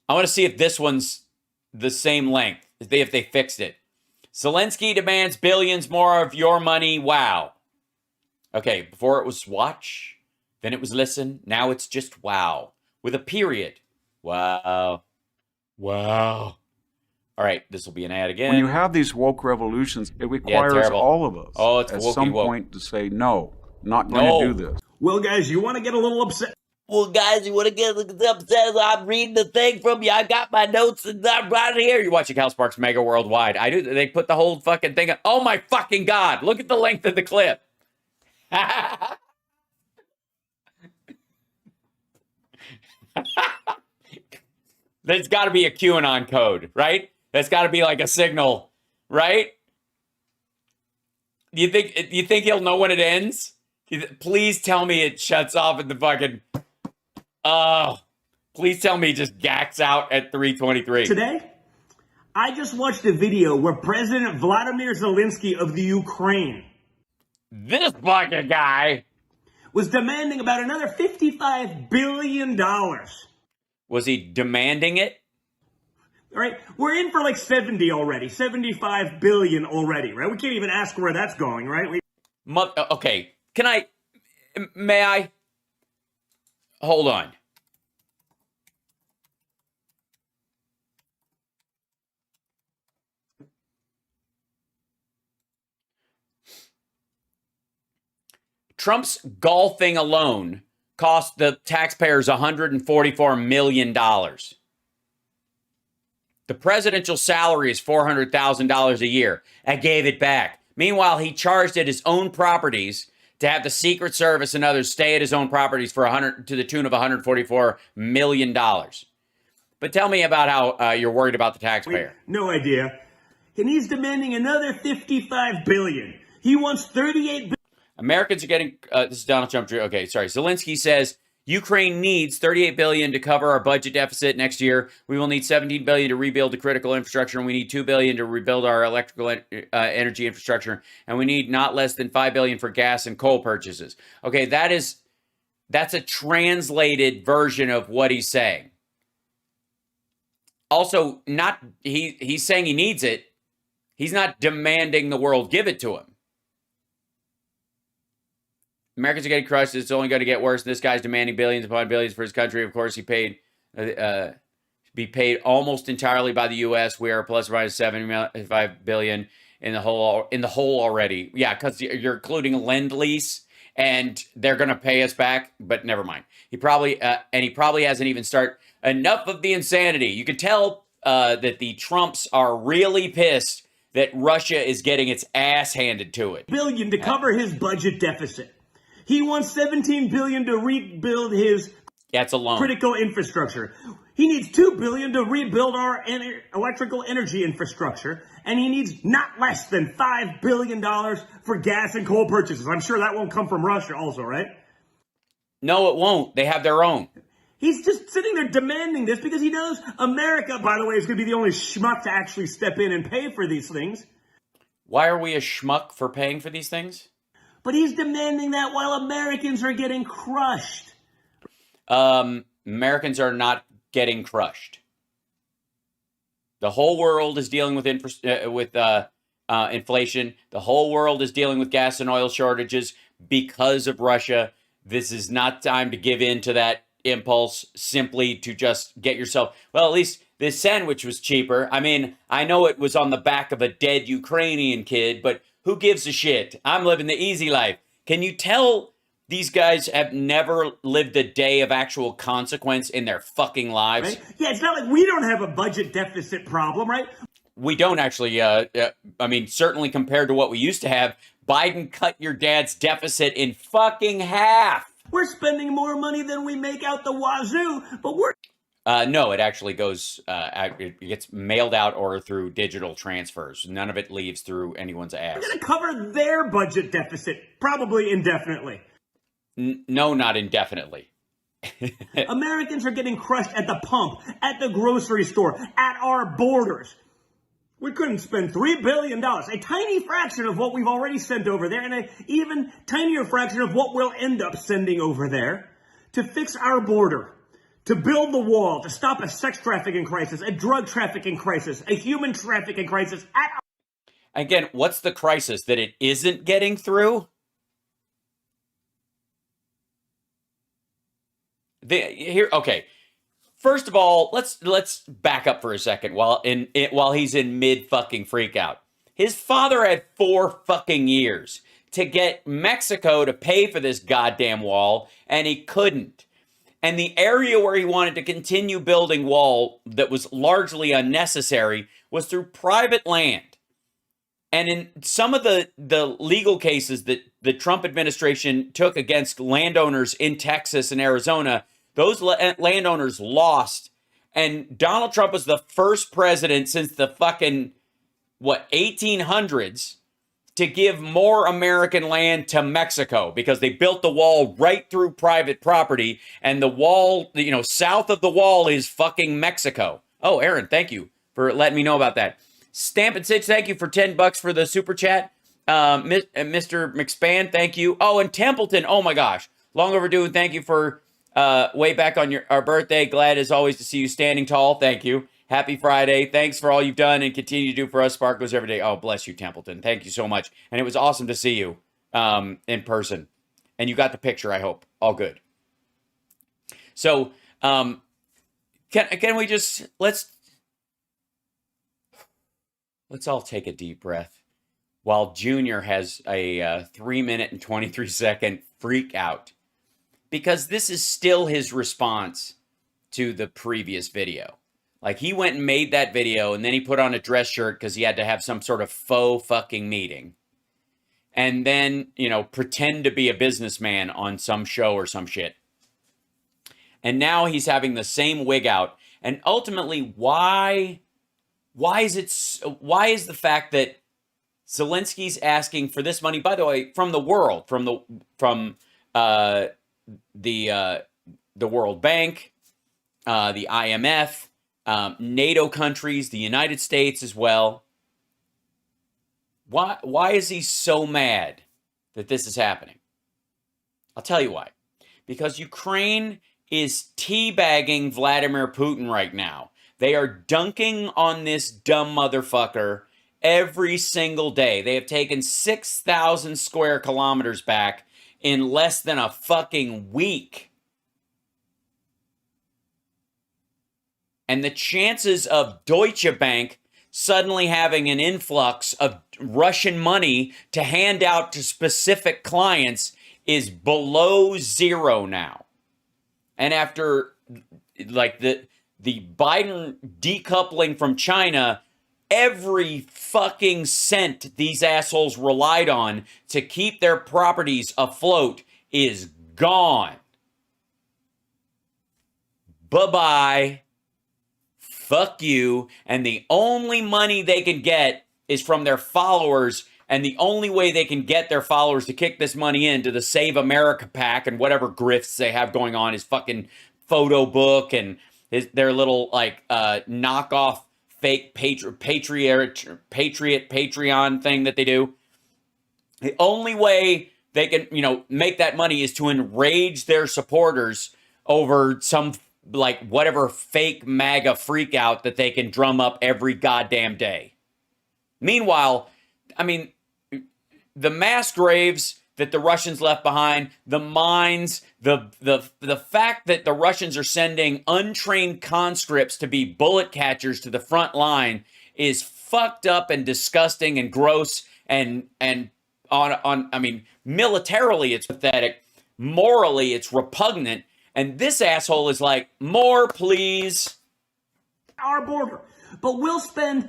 I want to see if this one's the same length, if they fixed it. Zelensky demands billions more of your money. Wow. Okay, before it was watch, then it was listen. Now it's just wow. With a period. Wow. Wow. All right, this will be an ad again. When you have these woke revolutions, it requires all of us at some point to say, no, not going to do this. Well, guys, you want to get a little upset? Well, guys, you want to get upset? I'm reading the thing from you. I got my notes and I'm right here. You're watching Cal Sparks Mega Worldwide. I do. They put the whole fucking thing up. Oh, my fucking God. Look at the length of the clip. There's got to be a QAnon code, right? That's got to be like a signal, right? Do you think he'll know when it ends? Please tell me it shuts off at the fucking... please tell me he just gacks out at 3:23. Today, I just watched a video where President Vladimir Zelensky of the Ukraine... This fucking guy... was demanding about another $55 billion. Was he demanding it? All right, we're in for like 70 already, 75 billion already, right? We can't even ask where that's going, right? Okay, may I? Hold on. Trump's golfing alone cost the taxpayers $144 million. The presidential salary is $400,000 a year. I gave it back. Meanwhile, he charged at his own properties to have the Secret Service and others stay at his own properties for to the tune of $144 million. But tell me about how you're worried about the taxpayer. No idea. And he's demanding another $55 billion. He wants $38 billion. Americans are getting, this is Donald Trump. Okay, sorry. Zelensky says, Ukraine needs $38 billion to cover our budget deficit next year. We will need $17 billion to rebuild the critical infrastructure, and we need $2 billion to rebuild our electrical energy infrastructure, and we need not less than $5 billion for gas and coal purchases. Okay, that's a translated version of what he's saying. Also, he's saying he needs it. He's not demanding the world give it to him. Americans are getting crushed. It's only going to get worse. This guy's demanding billions upon billions for his country. Of course, he be paid almost entirely by the U.S. We are plus or minus $75 billion in the hole already. Yeah, because you're including Lend-Lease, and they're going to pay us back. But never mind. He probably hasn't even started. Enough of the insanity. You can tell that the Trumps are really pissed that Russia is getting its ass handed to it. Billion to cover his budget deficit. He wants $17 billion to rebuild his critical infrastructure. He needs $2 billion to rebuild our electrical energy infrastructure. And he needs not less than $5 billion for gas and coal purchases. I'm sure that won't come from Russia also, right? No, it won't. They have their own. He's just sitting there demanding this because he knows America, by the way, is going to be the only schmuck to actually step in and pay for these things. Why are we a schmuck for paying for these things? But he's demanding that while Americans are getting crushed. Americans are not getting crushed. The whole world is dealing with inflation. The whole world is dealing with gas and oil shortages because of Russia. This is not time to give in to that impulse simply to just get yourself... Well, at least this sandwich was cheaper. I mean, I know it was on the back of a dead Ukrainian kid, but... who gives a shit? I'm living the easy life. Can you tell these guys have never lived a day of actual consequence in their fucking lives? Right? Yeah, it's not like we don't have a budget deficit problem, right? We don't actually. I mean, certainly compared to what we used to have, Biden cut your dad's deficit in fucking half. We're spending more money than we make out the wazoo, but we're... No, it actually goes, it gets mailed out or through digital transfers. None of it leaves through anyone's ass. We're going to cover their budget deficit, probably indefinitely. No, not indefinitely. Americans are getting crushed at the pump, at the grocery store, at our borders. We couldn't spend $3 billion, a tiny fraction of what we've already sent over there, and an even tinier fraction of what we'll end up sending over there to fix our border. to build the wall, to stop a sex trafficking crisis, a drug trafficking crisis, a human trafficking crisis. Again, what's the crisis? That it isn't getting through? Okay. First of all, let's back up for a second while he's in mid fucking freak out. His father had 4 fucking years to get Mexico to pay for this goddamn wall, and he couldn't. And the area where he wanted to continue building wall that was largely unnecessary was through private land. And in some of the legal cases that the Trump administration took against landowners in Texas and Arizona, those landowners lost. And Donald Trump was the first president since the fucking, 1800s to give more American land to Mexico because they built the wall right through private property, and the wall, south of the wall is fucking Mexico. Oh, Aaron, thank you for letting me know about that. Stamp and Sitch, thank you for $10 for the super chat. Mr. McSpan, thank you. Oh, and Templeton, oh my gosh, long overdue. Thank you for way back on our birthday. Glad as always to see you standing tall. Thank you. Happy Friday. Thanks for all you've done and continue to do for us Sparkles every day. Oh, bless you, Templeton. Thank you so much. And it was awesome to see you in person. And you got the picture, I hope. All good. So, can we just, let's all take a deep breath while Junior has a 3-minute and 23-second freak out. Because this is still his response to the previous video. Like, he went and made that video, and then he put on a dress shirt because he had to have some sort of faux fucking meeting. And then, pretend to be a businessman on some show or some shit. And now he's having the same wig out. And ultimately, why is the fact that Zelensky's asking for this money, by the way, from the world, from the World Bank, the IMF, NATO countries, the United States as well. Why is he so mad that this is happening? I'll tell you why. Because Ukraine is teabagging Vladimir Putin right now. They are dunking on this dumb motherfucker every single day. They have taken 6,000 square kilometers back in less than a fucking week. And the chances of Deutsche Bank suddenly having an influx of Russian money to hand out to specific clients is below zero now. And after the Biden decoupling from China, every fucking cent these assholes relied on to keep their properties afloat is gone. Bye-bye. Fuck you. And the only money they can get is from their followers. And the only way they can get their followers to kick this money into the Save America PAC and whatever grifts they have going on is fucking photo book and their little knockoff fake Patreon thing that they do. The only way they can, make that money is to enrage their supporters over some whatever fake MAGA freak out that they can drum up every goddamn day. Meanwhile, the mass graves that the Russians left behind, the mines, the fact that the Russians are sending untrained conscripts to be bullet catchers to the front line is fucked up and disgusting and gross and militarily it's pathetic, morally it's repugnant. And this asshole is like, more, please. Our border. But we'll spend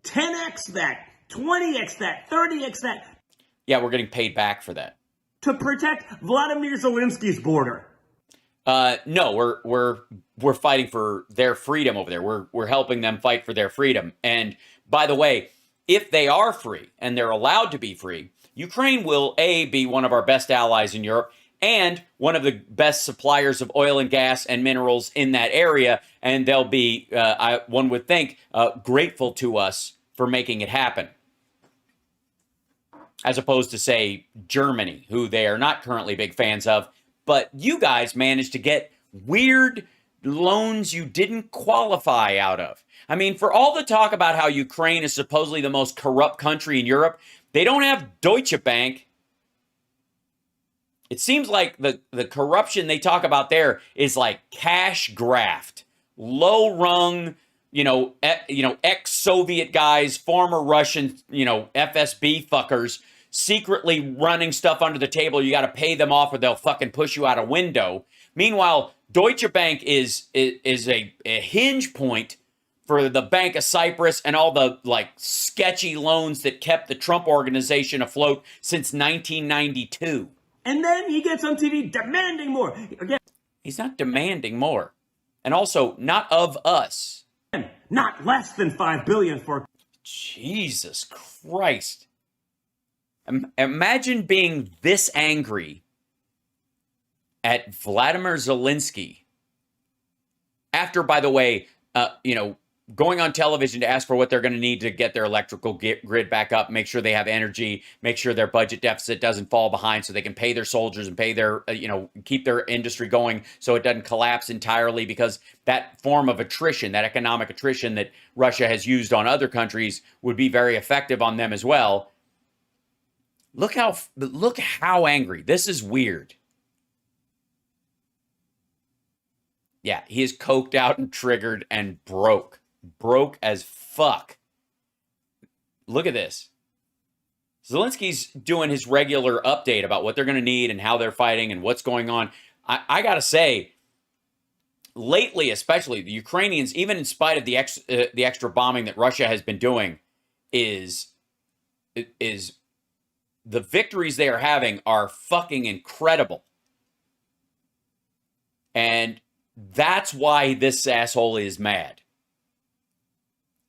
10x that, 20x that, 30x that. Yeah, we're getting paid back for that. To protect Vladimir Zelensky's border. No, we're fighting for their freedom over there. We're helping them fight for their freedom. And by the way, if they are free and they're allowed to be free, Ukraine will be one of our best allies in Europe, and one of the best suppliers of oil and gas and minerals in that area. And they'll be, one would think, grateful to us for making it happen. As opposed to, say, Germany, who they are not currently big fans of. But you guys managed to get weird, loans you didn't qualify out of. I mean, for all the talk about how Ukraine is supposedly the most corrupt country in Europe, they don't have Deutsche Bank. It seems like the corruption they talk about there is like cash graft, low rung, ex-Soviet guys, former Russian, FSB fuckers, secretly running stuff under the table. You got to pay them off or they'll fucking push you out a window. Meanwhile, Deutsche Bank is a hinge point for the Bank of Cyprus and all the like sketchy loans that kept the Trump organization afloat since 1992. And then he gets on TV demanding more. Again, he's not demanding more. And also, not of us. Not less than $5 billion for... Jesus Christ. Imagine being this angry at Vladimir Zelensky after, by the way, going on television to ask for what they're going to need to get their electrical grid back up, make sure they have energy, make sure their budget deficit doesn't fall behind so they can pay their soldiers and pay their, keep their industry going so it doesn't collapse entirely, because that form of attrition, that economic attrition that Russia has used on other countries would be very effective on them as well. Look how angry. This is weird. Yeah, he is coked out and triggered and broke. Broke as fuck. Look at this. Zelensky's doing his regular update about what they're going to need and how they're fighting and what's going on. I got to say, lately especially, the Ukrainians, even in spite of the extra bombing that Russia has been doing, is the victories they are having are fucking incredible. And that's why this asshole is mad.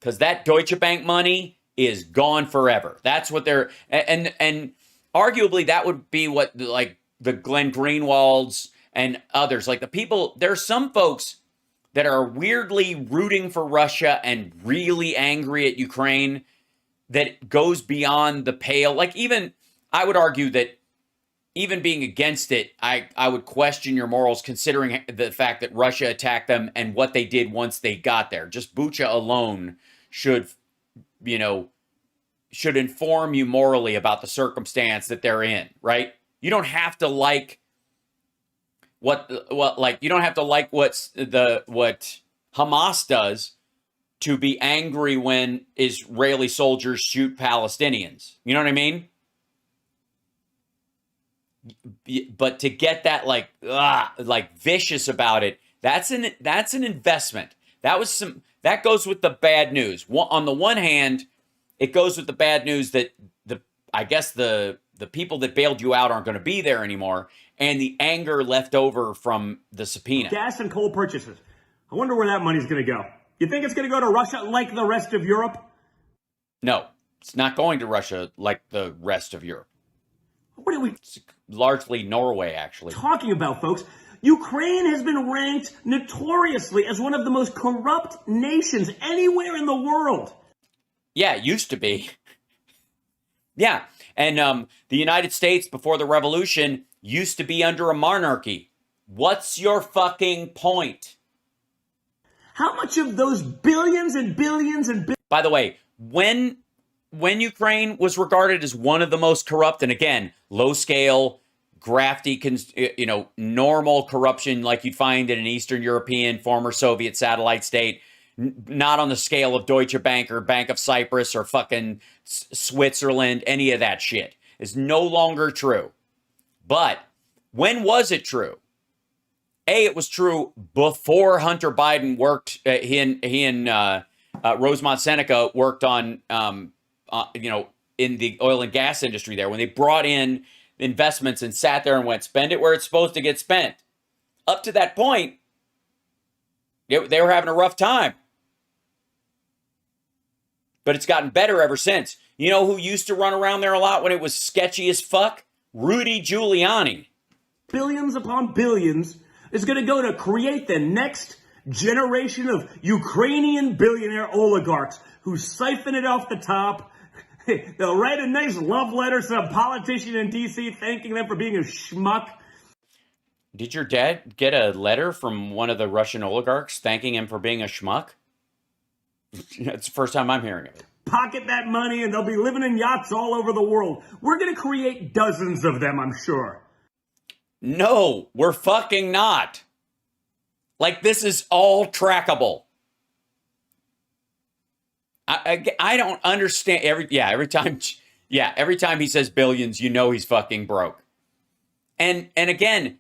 Because that Deutsche Bank money is gone forever. That's what they're... And arguably that would be what like the Glenn Greenwalds and others, like the people... There are some folks that are weirdly rooting for Russia and really angry at Ukraine that goes beyond the pale. Like even... I would argue that even being against it, I would question your morals considering the fact that Russia attacked them and what they did once they got there. Just Bucha alone should inform you morally about the circumstance that they're in, right? You don't have to like what Hamas does to be angry when Israeli soldiers shoot Palestinians. You know what I mean? But to get that like vicious about it, that's an investment. That goes with the bad news. On the one hand, it goes with the bad news that I guess the people that bailed you out aren't going to be there anymore, and the anger left over from the subpoena. Gas and coal purchases. I wonder where that money's going to go. You think it's going to go to Russia like the rest of Europe? No, it's not going to Russia like the rest of Europe. What are we... It's largely Norway, actually. Talking about, folks? Ukraine has been ranked notoriously as one of the most corrupt nations anywhere in the world. Yeah, it used to be. Yeah, and the United States before the revolution used to be under a monarchy. What's your fucking point? How much of those billions and billions and billions... By the way, when Ukraine was regarded as one of the most corrupt, and again, low-scale, grafty, normal corruption like you'd find in an Eastern European, former Soviet satellite state, not on the scale of Deutsche Bank or Bank of Cyprus or fucking Switzerland, any of that shit, is no longer true. But when was it true? It was true before Hunter Biden worked, he and Rosemont Seneca worked on... in the oil and gas industry there, when they brought in investments and sat there and went, spend it where it's supposed to get spent. Up to that point, they were having a rough time. But it's gotten better ever since. You know who used to run around there a lot when it was sketchy as fuck? Rudy Giuliani. Billions upon billions is going to go to create the next generation of Ukrainian billionaire oligarchs who siphon it off the top. They'll write a nice love letter to some politician in D.C. thanking them for being a schmuck. Did your dad get a letter from one of the Russian oligarchs thanking him for being a schmuck? It's the first time I'm hearing it. Pocket that money and they'll be living in yachts all over the world. We're going to create dozens of them, I'm sure. No, we're fucking not. Like, this is all trackable. I don't understand. Every time he says billions, you know he's fucking broke. And again,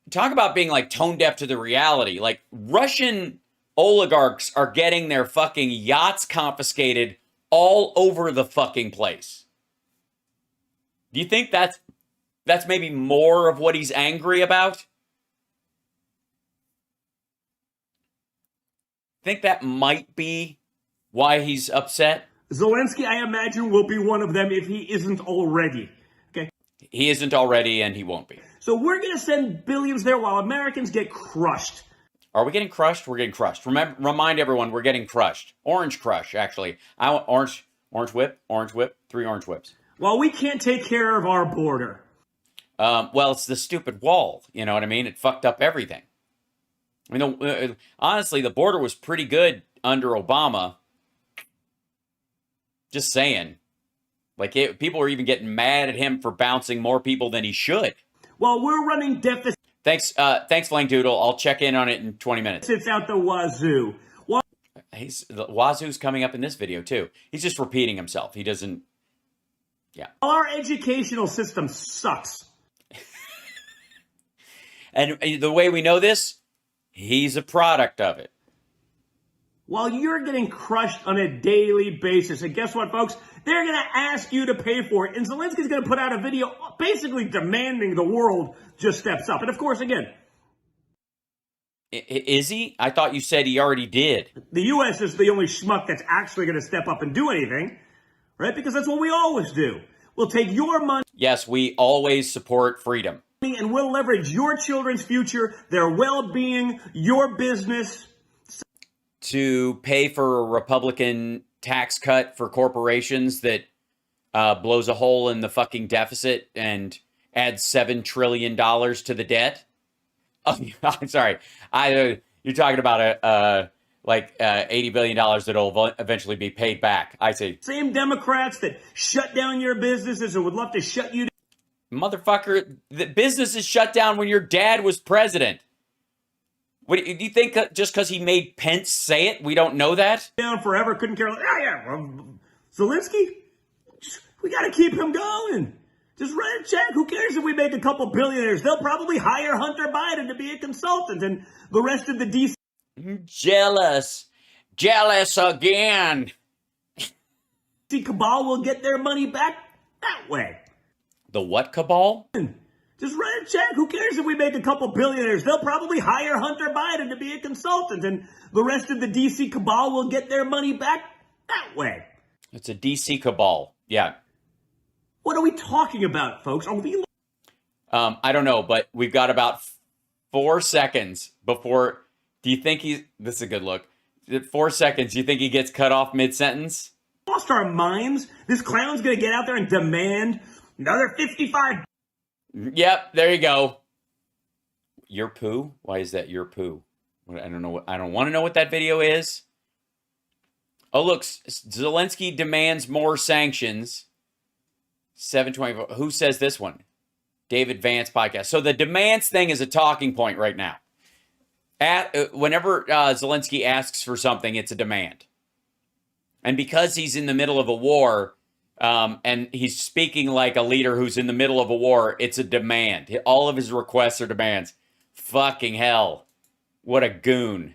talk about being like tone deaf to the reality. Like, Russian oligarchs are getting their fucking yachts confiscated all over the fucking place. Do you think that's maybe more of what he's angry about? Think that might be why he's upset? Zelensky, I imagine, will be one of them if he isn't already. Okay? He isn't already, and he won't be. So we're going to send billions there while Americans get crushed. Are we getting crushed? We're getting crushed. Remind everyone, we're getting crushed. Orange crush, actually. I want orange whip, 3 orange whips. Well, we can't take care of our border. Well, it's the stupid wall. You know what I mean? It fucked up everything. I mean, honestly, the border was pretty good under Obama. Just saying. Like, people were even getting mad at him for bouncing more people than he should. Well, we're running deficits. Thanks, Flying Doodle. I'll check in on it in 20 minutes. It's out the wazoo. The wazoo's coming up in this video, too. He's just repeating himself. He doesn't... Yeah. Our educational system sucks. And the way we know this, he's a product of it. While you're getting crushed on a daily basis. And guess what, folks? They're going to ask you to pay for it. And Zelensky's going to put out a video basically demanding the world just steps up. And of course, again... Is he? I thought you said he already did. The U.S. is the only schmuck that's actually going to step up and do anything. Right? Because that's what we always do. We'll take your money... Yes, we always support freedom. ...and we'll leverage your children's future, their well-being, your business... to pay for a Republican tax cut for corporations that blows a hole in the fucking deficit and adds $7 trillion to the debt. Oh, I'm sorry. You're talking about $80 billion that'll eventually be paid back. I see. Same Democrats that shut down your businesses and would love to shut you down. Motherfucker, the business is shut down when your dad was president. What, do you think just because he made Pence say it, we don't know that? Down forever, couldn't care. Zelensky, we got to keep him going. Just write a check. Who cares if we make a couple billionaires? They'll probably hire Hunter Biden to be a consultant, and the rest of the DC... Jealous again. Cabal will get their money back that way. The what cabal? Just write a check. Who cares if we make a couple billionaires? They'll probably hire Hunter Biden to be a consultant, and the rest of the DC cabal will get their money back that way. It's a DC cabal. Yeah. What are we talking about, folks? Are we... I don't know, but we've got about 4 seconds before... Do you think he's... This is a good look. 4 seconds. Do you think he gets cut off mid-sentence? Lost our minds? This clown's going to get out there and demand another 55... Yep, there you go. Your poo? Why is that your poo? I don't know. I don't want to know what that video is. Oh, look, Zelensky demands more sanctions. 724. Who says this one? David Vance podcast. So the demands thing is a talking point right now. Whenever Zelensky asks for something, it's a demand. And because he's in the middle of a war, and he's speaking like a leader who's in the middle of a war, it's a demand. All of his requests are demands. Fucking hell. What a goon.